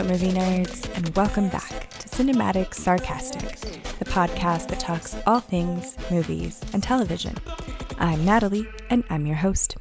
Hello, movie nerds, and welcome back to Cinematic Sarcastic, the podcast that talks all things movies and television. I'm Natalie, and I'm your host.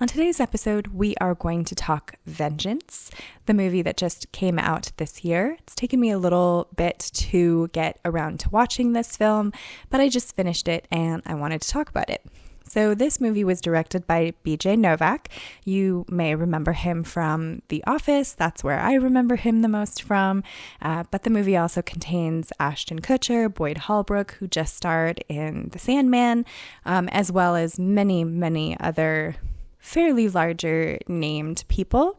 On today's episode, we are going to talk Vengeance, the movie that just came out this year. It's taken me a little bit to get around to watching this film, but I just finished it and I wanted to talk about it. So this movie was directed by B.J. Novak. You may remember him from The Office. That's where I remember him the most from. But the movie also contains Ashton Kutcher, Boyd Holbrook, who just starred in The Sandman, as well as many, many other fairly larger named people.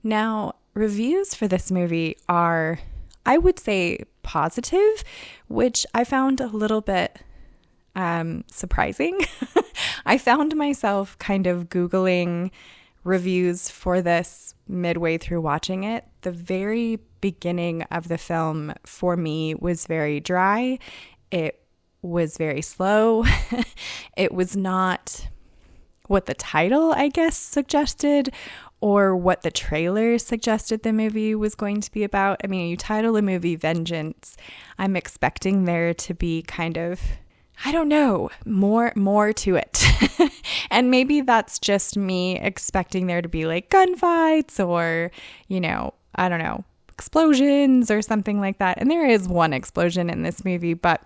Now, reviews for this movie are, I would say, positive, which I found a little bit surprising. I found myself kind of Googling reviews for this midway through watching it. The very beginning of the film for me was very dry. It was very slow. It was not what the title, I guess, suggested or what the trailer suggested the movie was going to be about. I mean, you title a movie Vengeance, I'm expecting there to be kind of, I don't know, more to it. And maybe that's just me expecting there to be like gunfights or, I don't know, explosions or something like that. And there is one explosion in this movie, but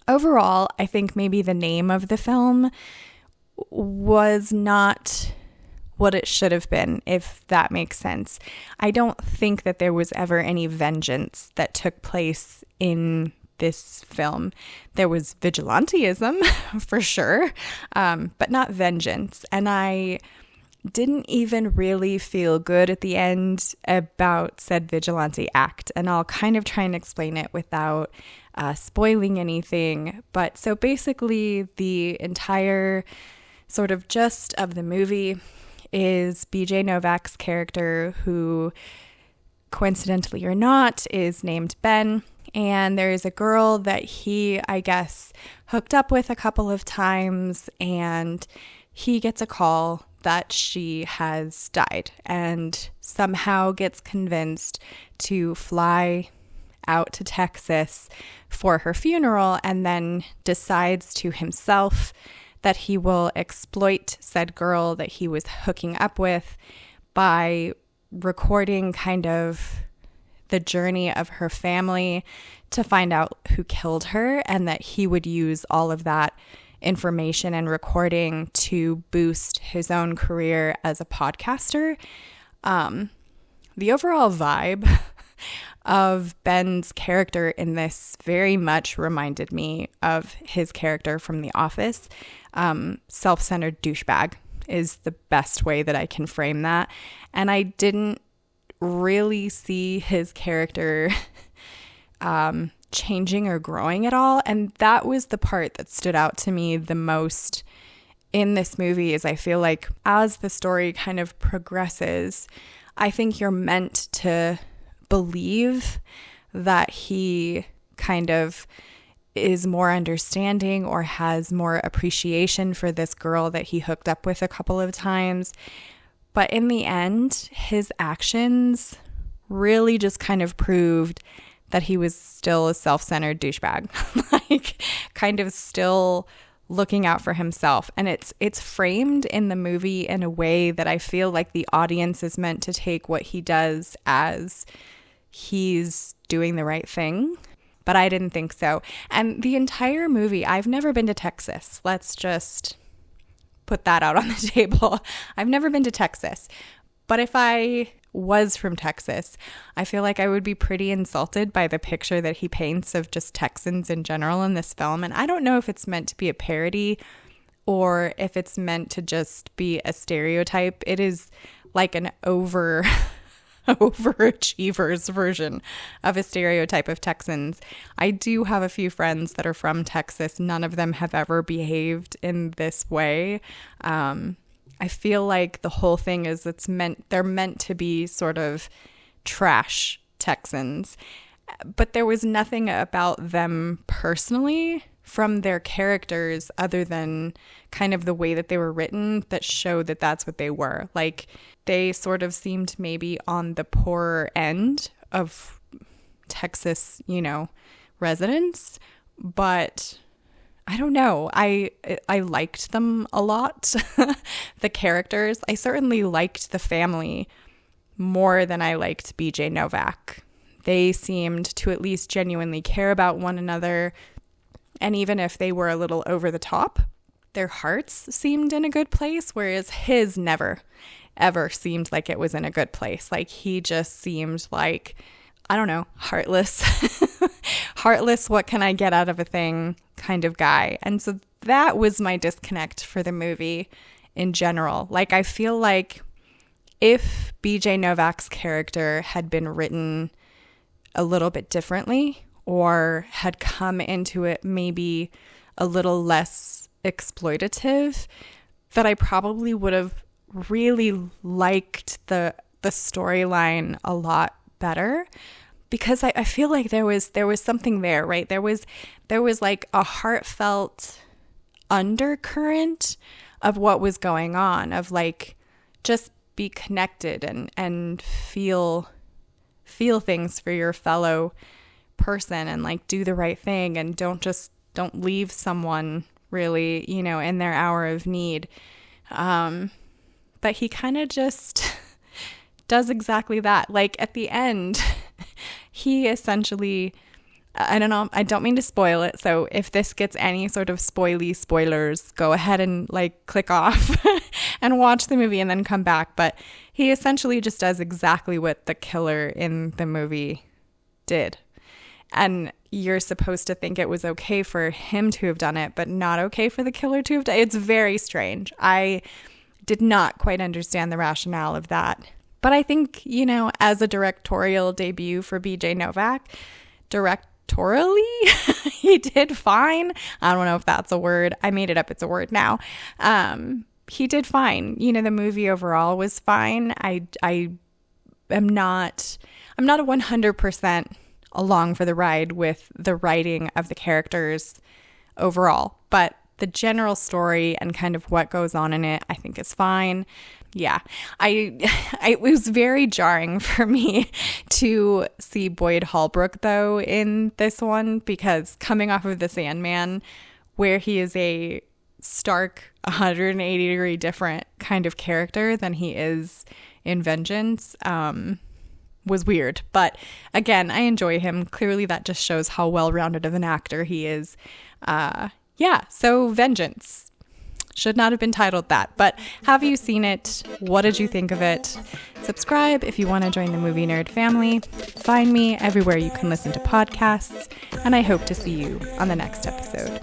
overall, I think maybe the name of the film was not what it should have been, if that makes sense. I don't think that there was ever any vengeance that took place in this film. There was vigilantism for sure, but not vengeance. And I didn't even really feel good at the end about said vigilante act. And I'll kind of try and explain it without spoiling anything. But so basically the entire sort of gist of the movie is B.J. Novak's character, who coincidentally or not is named Ben. And there is a girl that he, I guess, hooked up with a couple of times, and he gets a call that she has died and somehow gets convinced to fly out to Texas for her funeral, and then decides to himself that he will exploit said girl that he was hooking up with by recording kind of the journey of her family to find out who killed her, and that he would use all of that information and recording to boost his own career as a podcaster. The overall vibe of Ben's character in this very much reminded me of his character from The Office. Self-centered douchebag is the best way that I can frame that. And I didn't really see his character changing or growing at all. And that was the part that stood out to me the most in this movie, is I feel like as the story kind of progresses, I think you're meant to believe that he kind of is more understanding or has more appreciation for this girl that he hooked up with a couple of times. But in the end, his actions really just kind of proved that he was still a self-centered douchebag, like kind of still looking out for himself. And it's framed in the movie in a way that I feel like the audience is meant to take what he does as he's doing the right thing. But I didn't think so. And the entire movie, I've never been to Texas. Let's just put that out on the table. I've never been to Texas. But if I was from Texas, I feel like I would be pretty insulted by the picture that he paints of just Texans in general in this film. And I don't know if it's meant to be a parody or if it's meant to just be a stereotype. It is like an overachiever's version of a stereotype of Texans. I do have a few friends that are from Texas. None of them have ever behaved in this way. I feel like the whole thing is they're meant to be sort of trash Texans, but there was nothing about them personally from their characters other than kind of the way that they were written that showed that that's what they were. Like, they sort of seemed maybe on the poorer end of Texas, residents, but I don't know. I liked them a lot, the characters. I certainly liked the family more than I liked BJ Novak. They seemed to at least genuinely care about one another. And even if they were a little over the top, their hearts seemed in a good place, whereas his never, ever seemed like it was in a good place. Like, he just seemed like, I don't know, heartless. Heartless, what can I get out of a thing kind of guy. And so that was my disconnect for the movie in general. Like, I feel like if BJ Novak's character had been written a little bit differently, or had come into it maybe a little less exploitative, that I probably would have really liked the storyline a lot better, because I feel like there was something there, right? There was like a heartfelt undercurrent of what was going on, of like, just be connected and feel things for your fellow person, and like do the right thing, and don't leave someone really, in their hour of need. But he kind of just does exactly that. Like, at the end, he essentially, I don't know, I don't mean to spoil it, so if this gets any sort of spoilers, go ahead and like click off and watch the movie and then come back. But he essentially just does exactly what the killer in the movie did. And you're supposed to think it was okay for him to have done it, but not okay for the killer to have done it. It's very strange. I did not quite understand the rationale of that. But I think, as a directorial debut for BJ Novak, directorially, he did fine. I don't know if that's a word. I made it up. It's a word now. He did fine. The movie overall was fine. I'm not a 100% along for the ride with the writing of the characters overall, but the general story and kind of what goes on in it, I think is fine. Yeah, it was very jarring for me to see Boyd Holbrook though in this one, because coming off of The Sandman, where he is a stark 180-degree different kind of character than he is in Vengeance, was weird. But again, I enjoy him. Clearly that just shows how well-rounded of an actor he is. So Vengeance should not have been titled that, but have you seen it? What did you think of it? Subscribe if you want to join the Movie Nerd family. Find me everywhere you can listen to podcasts, and I hope to see you on the next episode.